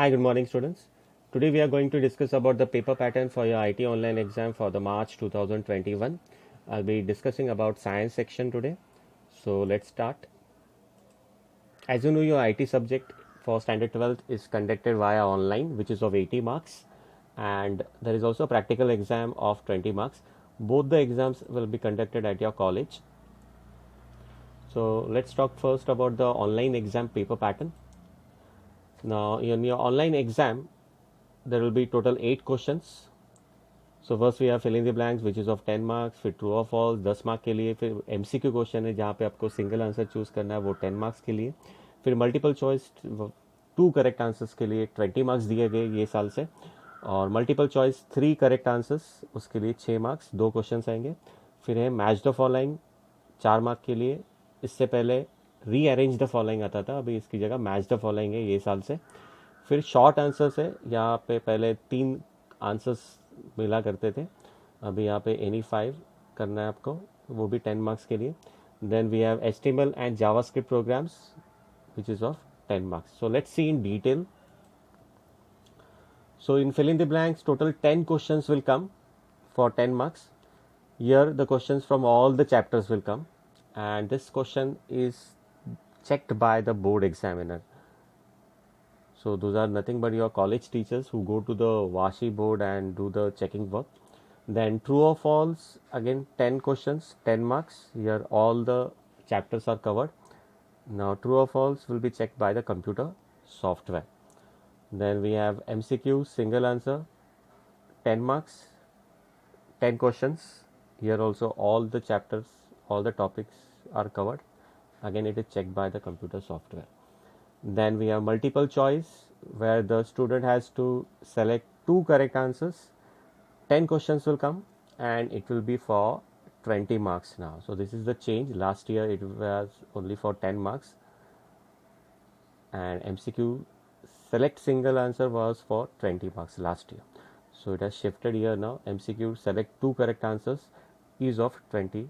Hi, good morning, students. Today we are going to discuss about the paper pattern for your IT online exam for the March 2021. I'll be discussing about science section today. So let's start. As you know, your IT subject for standard 12th is conducted via online, which is of 80 marks, and there is also a practical exam of 20 marks. Both the exams will be conducted at your college. So let's talk first about the online exam paper pattern. Now, in your online exam, there will be total 8 questions. So first we have fill in the blanks which is of 10 marks, फिर true और false 10 mark के लिए, फिर MCQ question है जहाँ पे आपको single answer choose करना है वो 10 मार्क्स के लिए, फिर मल्टीपल चॉइस 2 करेक्ट आंसर्स के लिए 20 मार्क्स दिए गए ये साल से, और मल्टीपल चॉइस 3 करेक्ट आंसर्स उसके लिए 6 मार्क्स, 2 क्वेश्चन आएंगे। फिर है मैच द फॉलोइंग 4 मार्क के लिए, इससे पहले रीअरेंज द फॉलोइंग आता था, अभी इसकी जगह मैच द फॉलोइंग है ये साल से। फिर शॉर्ट आंसर्स है, यहाँ पे पहले 3 आंसर्स मिला करते थे, अभी यहाँ पे एनी 5 करना है आपको, वो भी 10 मार्क्स के लिए। Then we have HTML and JavaScript programs which is of 10 marks. So let's see in detail. So in fill in the blanks, total 10 questions will come for 10 marks. Here the questions from all the chapters will come, and this question is checked by the board examiner. So those are nothing but your college teachers who go to the Vashi board and do the checking work. Then true or false, again 10 questions, 10 marks. Here all the chapters are covered. Now true or false will be checked by the computer software. Then we have MCQ, single answer, 10 marks, 10 questions. Here also all the chapters, all the topics are covered. Again it is checked by the computer software. Then we have multiple choice where the student has to select 2 correct answers. 10 questions will come and it will be for 20 marks now. So this is the change. Last year it was only for 10 marks, and MCQ select single answer was for 20 marks last year. So it has shifted here now. MCQ select 2 correct answers is of 20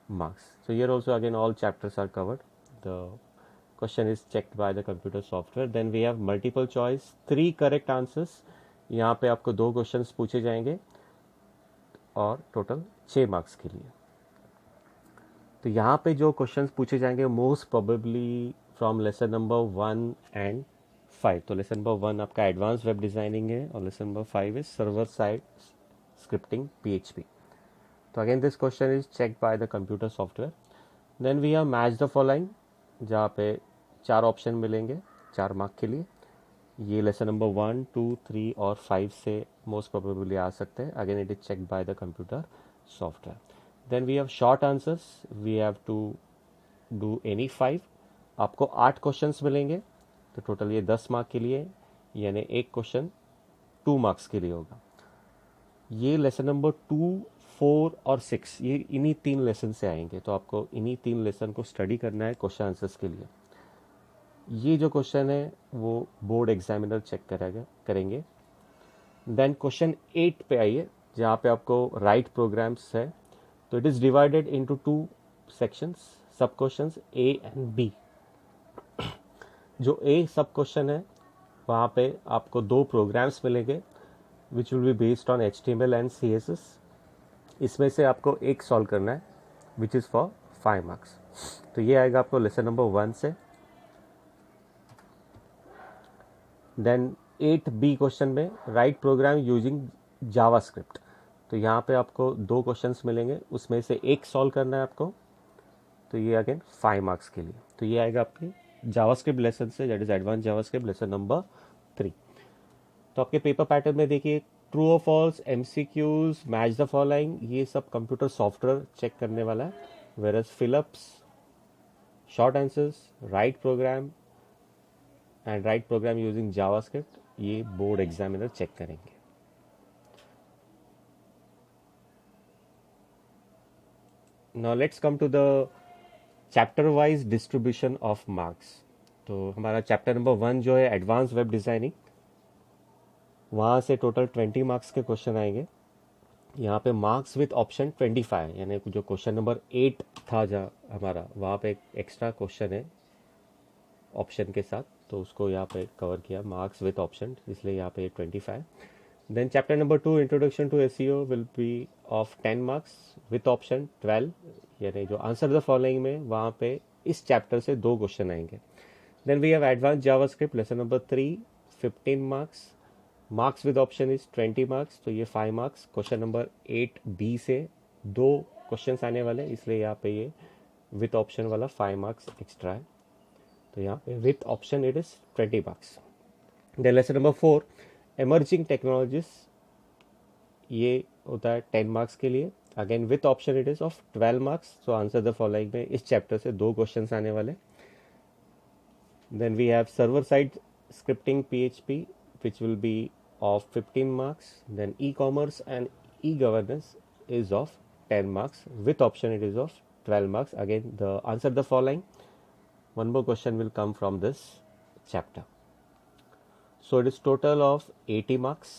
marks. So here also again all chapters are covered. The question is checked by the computer software. Then we have multiple choice 3 correct answers. यहाँ पे आपको 2 questions पूछे जाएंगे और total 6 marks के लिए। तो यहाँ पे जो क्वेश्चंस पूछे जाएंगे most probably from lesson number 1 and 5। तो लेसन नंबर 1 आपका एडवांस वेब डिज़ाइनिंग है और lesson number 5 is server side scripting PHP। तो again this question is checked by the computer software. Then we have match the following जहाँ पे 4 option मिलेंगे 4 mark के लिए। ये लेसन नंबर 1, 2, 3 और 5 से मोस्ट प्रोबेबली आ सकते हैं। Again it is checked by the computer software. Then we have short answers, we have to do any 5। आपको 8 क्वेश्चंस मिलेंगे, तो टोटल ये 10 मार्क के लिए, यानी एक क्वेश्चन 2 मार्क्स के लिए होगा। ये लेसन नंबर 2, 4 और 6 ये इन्हीं 3 लेसन से आएंगे, तो आपको इन्हीं 3 लेसन को स्टडी करना है क्वेश्चन आंसर्स के लिए। ये जो क्वेश्चन है वो बोर्ड एग्जामिनर चेक करेंगे। देन क्वेश्चन 8 पे आइए जहाँ पे आपको राइट प्रोग्राम्स है। तो it is divided into 2 sections, सब क्वेश्चंस A एंड B। जो A सब क्वेश्चन है वहाँ पे आपको 2 प्रोग्राम्स मिलेंगे which will be based on HTML and CSS। इसमें से आपको एक सॉल्व करना है विच इज़ फॉर 5 मार्क्स। तो ये आएगा आपको लेसन नंबर 1 से। देन 8B क्वेश्चन में राइट प्रोग्राम यूजिंग जावास्क्रिप्ट। तो यहाँ पे आपको 2 क्वेश्चंस मिलेंगे, उसमें से एक सॉल्व करना है आपको। तो ये अगेन 5 मार्क्स के लिए। तो ये आएगा आपके जावास्क्रिप्ट लेसन से, that is advance JavaScript lesson number 3। तो आपके पेपर पैटर्न में देखिए ट्रू और false, MCQs, match the following, ये सब कंप्यूटर सॉफ्टवेयर चेक करने वाला है। Versus fill ups, short answers, write program and write program using JavaScript, ये बोर्ड एग्जामिनर चेक करेंगे। Now let's come to the chapter wise distribution of marks. तो हमारा chapter number 1 जो है एडवांस वेब डिज़ाइनिंग, वहाँ से टोटल 20 मार्क्स के question आएंगे। यहाँ पे मार्क्स विथ ऑप्शन 25, यानी जो क्वेश्चन नंबर 8 था जहाँ हमारा, वहाँ पे एक एक्स्ट्रा क्वेश्चन है ऑप्शन के साथ, तो उसको यहाँ पे कवर किया, मार्क्स विथ ऑप्शन, इसलिए यहाँ पे 25. Then chapter number 2 introduction to SEO will be of 10 marks with option 12, यानी जो आंसर द फॉलोइंग में वहाँ पे इस चैप्टर से 2 क्वेश्चन आएंगे. Then we have advance JavaScript lesson number 3, 15 marks, marks with option is 20 marks, तो ये 5 मार्क्स. क्वेश्चन नंबर 8B से 2 क्वेश्चन आने वाले, इसलिए यहाँ पे ये विथ ऑप्शन वाला 5 मार्क्स एक्स्ट्रा है, तो यहाँ पे with option it is 20 marks. Then lesson number 4 emerging technologies, ये होता है 10 मार्क्स के लिए. Again with option it is of 12 marks, तो आंसर द फॉलोइंग में इस चैप्टर से 2 क्वेश्चन आने वाले. Then we have server side scripting PHP which will be of 15 marks. Then e-commerce and e-governance is of 10 marks. With option it is of 12 marks. Again, the answer the following. One more question will come from this chapter. So it is total of 80 marks.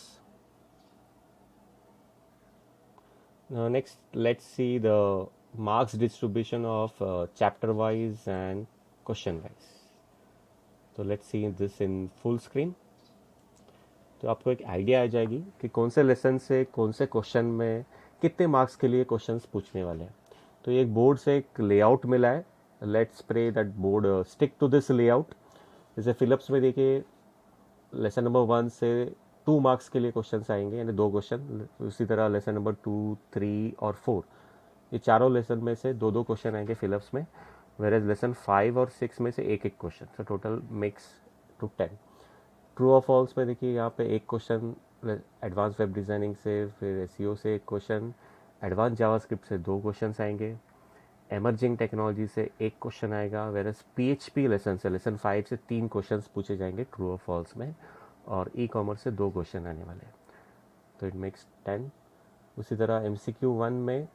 Now next, let's see the marks distribution of chapter wise and question wise. So let's see this in full screen. तो आपको एक idea आ जाएगी कि कौन से lesson से कौन से क्वेश्चन में कितने मार्क्स के लिए क्वेश्चंस पूछने वाले हैं. तो ये एक बोर्ड से एक लेआउट मिला है. Let's pray that board stick to this layout. जैसे फिलिप्स में देखिए लेसन नंबर 1 से 2 मार्क्स के लिए क्वेश्चंस आएंगे, यानी 2 क्वेश्चन. उसी तरह लेसन नंबर 2, 3 और 4, ये चारों लेसन में से 2-2 क्वेश्चन आएंगे फिलिप्स में. वेयर लेसन 5 और 6 में से एक क्वेश्चन, तो टोटल मेक्स टू 10. ट्रू और फॉल्स में देखिए यहाँ पे एक क्वेश्चन एडवांस वेब डिज़ाइनिंग से, फिर एसईओ से एक क्वेश्चन, एडवांस जावास्क्रिप्ट से 2 क्वेश्चन आएंगे, एमर्जिंग टेक्नोलॉजी से एक क्वेश्चन आएगा. वेरस PHP लेसन से लेसन 5 से 3 क्वेश्चन पूछे जाएंगे ट्रू और फॉल्स में, और ई-कॉमर्स से 2 क्वेश्चन आने वाले हैं, तो इट मेक्स 10. उसी तरह MCQ 1 में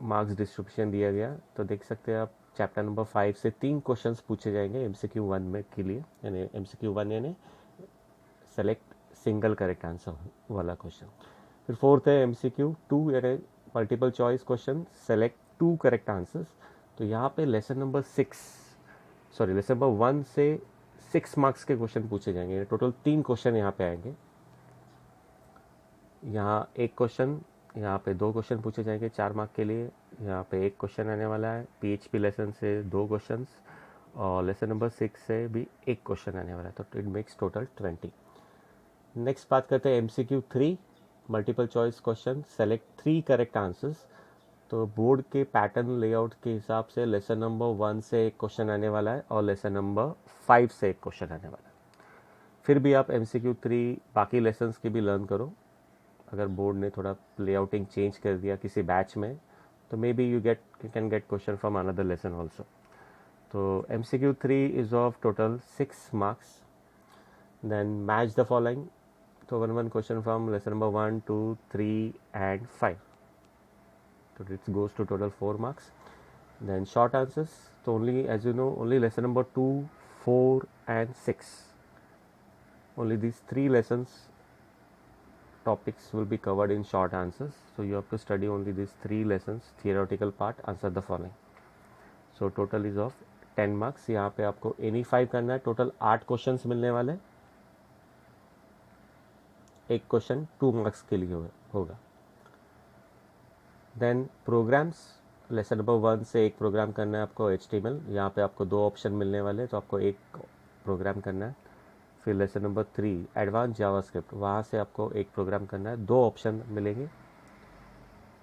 मार्क्स डिस्ट्रीब्यूशन दिया गया, तो देख सकते हैं आप चैप्टर नंबर 5 से 3 क्वेश्चंस पूछे जाएंगे MCQ 1 में के लिए, यानी MCQ 1 यानी सेलेक्ट सिंगल करेक्ट आंसर वाला क्वेश्चन. फिर 4th है MCQ 2 यानी multiple choice question, select 2 correct answers. तो यहाँ पे लेसन नंबर 1 से 6 मार्क्स के क्वेश्चन पूछे जाएंगे, टोटल 3 क्वेश्चन यहाँ पे आएंगे. यहाँ एक क्वेश्चन, यहाँ पे 2 क्वेश्चन पूछे जाएंगे 4 मार्क के लिए. यहाँ पे एक क्वेश्चन आने वाला है PHP लेसन से 2 क्वेश्चंस, और लेसन नंबर 6 से भी एक क्वेश्चन आने वाला है, तो इट मेक्स टोटल 20. नेक्स्ट बात करते हैं MCQ 3 multiple choice question, select 3 correct answers. तो बोर्ड के पैटर्न लेआउट के हिसाब से लेसन नंबर 1 से एक क्वेश्चन आने वाला है, और लेसन नंबर 5 से एक क्वेश्चन आने वाला है. फिर भी आप MCQ 3 बाकी लेसन्स की भी लर्न करो. अगर बोर्ड ने थोड़ा लेआउटिंग चेंज कर दिया किसी बैच में, तो maybe you can get question from another lesson also. तो MCQ 3 is of total 6 marks. Then match the following, तो 1 question from lesson number 1, 2, 3 and 5, तो it goes to total 4 marks. Then short answers, तो only as you know only lesson number 2, 4 and 6, only these 3 lessons topics will be covered in short answers. So you have to study only these 3 lessons, theoretical part, answer the following. So total is of 10 marks. यहाँ पे आपको any 5 करना है. Total 8 questions मिलने वाले. एक question 2 marks के लिए होगा. देन प्रोग्राम्स, लेसन नंबर 1 से एक प्रोग्राम करना है आपको HTML. यहाँ पे आपको 2 ऑप्शन मिलने वाले, तो आपको एक प्रोग्राम करना है. फिर लेसन नंबर 3 एडवांस जावास्क्रिप्ट, वहाँ से आपको एक प्रोग्राम करना है, 2 ऑप्शन मिलेंगे.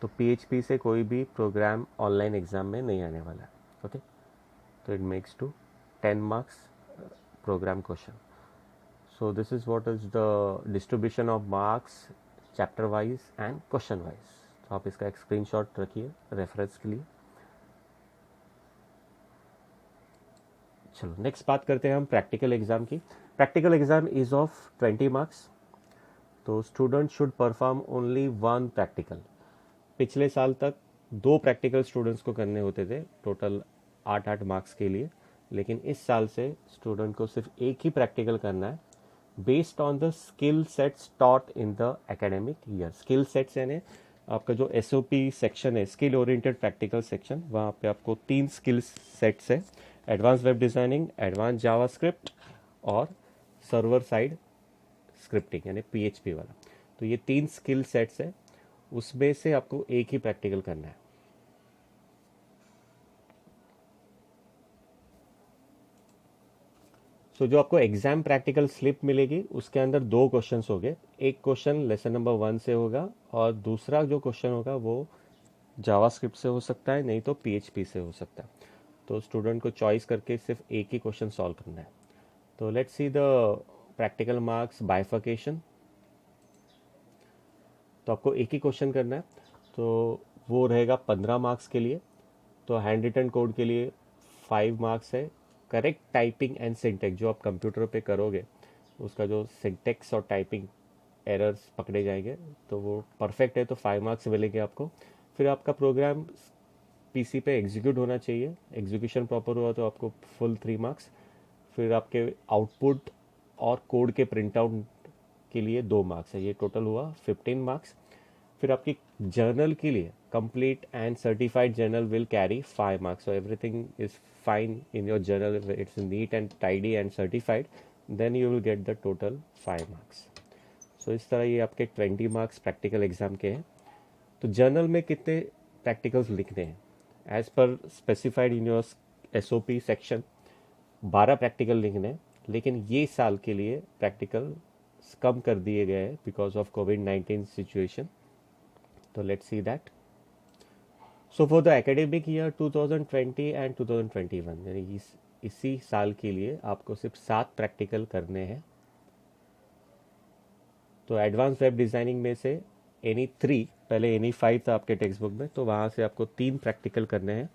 तो PHP से कोई भी प्रोग्राम ऑनलाइन एग्जाम में नहीं आने वाला है. ओके, तो it makes two 10 marks program question. So this is what is the distribution of marks chapter wise and question wise. तो आप इसका एक स्क्रीनशॉट रखिए रेफरेंस के लिए. चलो नेक्स्ट बात करते हैं हम प्रैक्टिकल एग्जाम की. Practical exam is of 20 marks. तो student should perform only 1 practical. पिछले साल तक 2 प्रैक्टिकल स्टूडेंट्स को करने होते थे टोटल 8-8 मार्क्स के लिए, लेकिन इस साल से स्टूडेंट को सिर्फ एक ही प्रैक्टिकल करना है based on the skill sets taught in the academic year. Skill sets यानी आपका जो SOP सेक्शन है, स्किल ओरिएंटेड प्रैक्टिकल सेक्शन, वहाँ पे आपको 3 स्किल सेट्स है. Advance web designing, advance JavaScript और सर्वर साइड स्क्रिप्टिंग यानी PHP वाला। तो ये 3 स्किल सेट्स है, उसमें से आपको एक ही प्रैक्टिकल करना है। सो जो आपको एग्जाम प्रैक्टिकल स्लिप मिलेगी उसके अंदर 2 क्वेश्चंस होंगे। एक क्वेश्चन लेसन नंबर 1 से होगा और दूसरा जो क्वेश्चन होगा वो जावास्क्रिप्ट से हो सकता है, नहीं तो PHP से हो सकता है। तो स्टूडेंट को चॉइस करके सिर्फ एक ही क्वेश्चन सॉल्व करना है। तो let's see the practical marks bifurcation. तो आपको एक ही क्वेश्चन करना है, तो वो रहेगा 15 मार्क्स के लिए। तो हैंड रिटन कोड के लिए 5 मार्क्स है। करेक्ट टाइपिंग एंड सिंटेक्स जो आप कंप्यूटर पे करोगे उसका जो सिंटेक्स और टाइपिंग एरर्स पकड़े जाएंगे, तो वो परफेक्ट है तो 5 मार्क्स मिलेंगे आपको। फिर आपका प्रोग्राम पीसी पे एग्जीक्यूट होना चाहिए, एग्जीक्यूशन प्रॉपर हुआ तो आपको फुल 3 मार्क्स। फिर आपके आउटपुट और कोड के प्रिंट आउट के लिए 2 मार्क्स है, ये टोटल हुआ 15 मार्क्स। फिर आपकी जर्नल के लिए complete and certified journal will carry 5 marks. So everything is fine in your journal, it's neat and tidy and certified, then you will get the total 5 marks. So इस तरह ये आपके 20 marks practical exam के हैं। तो journal में कितने practicals लिखने हैं? As per specified in your SOP section 12 practical लिखने हैं, लेकिन ये साल के लिए प्रैक्टिकल कम कर दिए गए हैं बिकॉज ऑफ कोविड-19 सिचुएशन। तो let's see that. So for the academic year 2020 and 2021 यानी इसी साल के लिए आपको सिर्फ 7 प्रैक्टिकल करने हैं। तो एडवांस वेब डिज़ाइनिंग में से एनी 3, पहले एनी 5 था आपके टेक्स्ट बुक में, तो वहाँ से आपको 3 प्रैक्टिकल करने हैं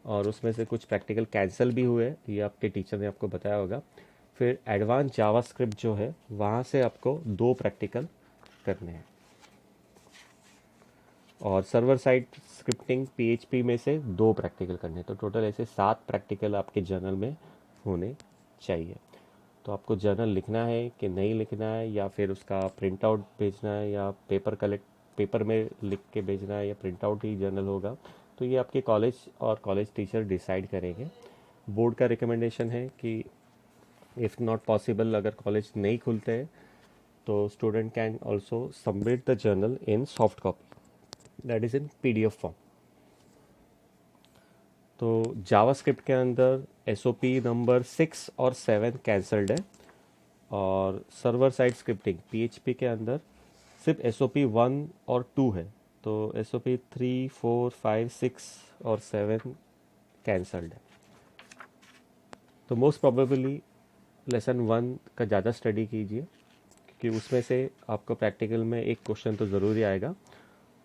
और उसमें से कुछ प्रैक्टिकल कैंसिल भी हुए, ये आपके टीचर ने आपको बताया होगा। फिर एडवांस जावास्क्रिप्ट जो है वहाँ से आपको 2 प्रैक्टिकल करने हैं और सर्वर साइड स्क्रिप्टिंग PHP में से 2 प्रैक्टिकल करने हैं। तो टोटल ऐसे 7 प्रैक्टिकल आपके जर्नल में होने चाहिए। तो आपको जर्नल लिखना है कि नहीं लिखना है, या फिर उसका प्रिंट आउट भेजना है, या पेपर में लिख के भेजना है, या प्रिंट आउट ही जर्नल होगा, तो ये आपके कॉलेज और कॉलेज टीचर डिसाइड करेंगे। बोर्ड का रिकमेंडेशन है कि इफ़ नॉट पॉसिबल, अगर कॉलेज नहीं खुलते हैं तो student can also submit the journal in soft copy, that is in PDF form. तो जावास्क्रिप्ट के अंदर SOP नंबर 6 और 7 कैंसल्ड है और सर्वर साइड स्क्रिप्टिंग PHP के अंदर सिर्फ SOP 1 और 2 है। तो SOP 3, 4, 5, 6 और 7 कैंसल्ड है। तो मोस्ट प्रोबेबली लेसन 1 का ज़्यादा स्टडी कीजिए क्योंकि उसमें से आपको प्रैक्टिकल में एक क्वेश्चन तो ज़रूर ही आएगा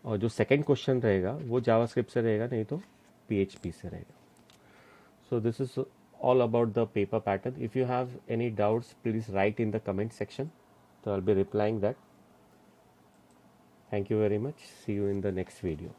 और जो सेकंड क्वेश्चन रहेगा वो जावास्क्रिप्ट से रहेगा, नहीं तो PHP से रहेगा। So this is all about the paper pattern. If you have any doubts, please write in the comment section. So I'll be replying that. Thank you very much. See you in the next video.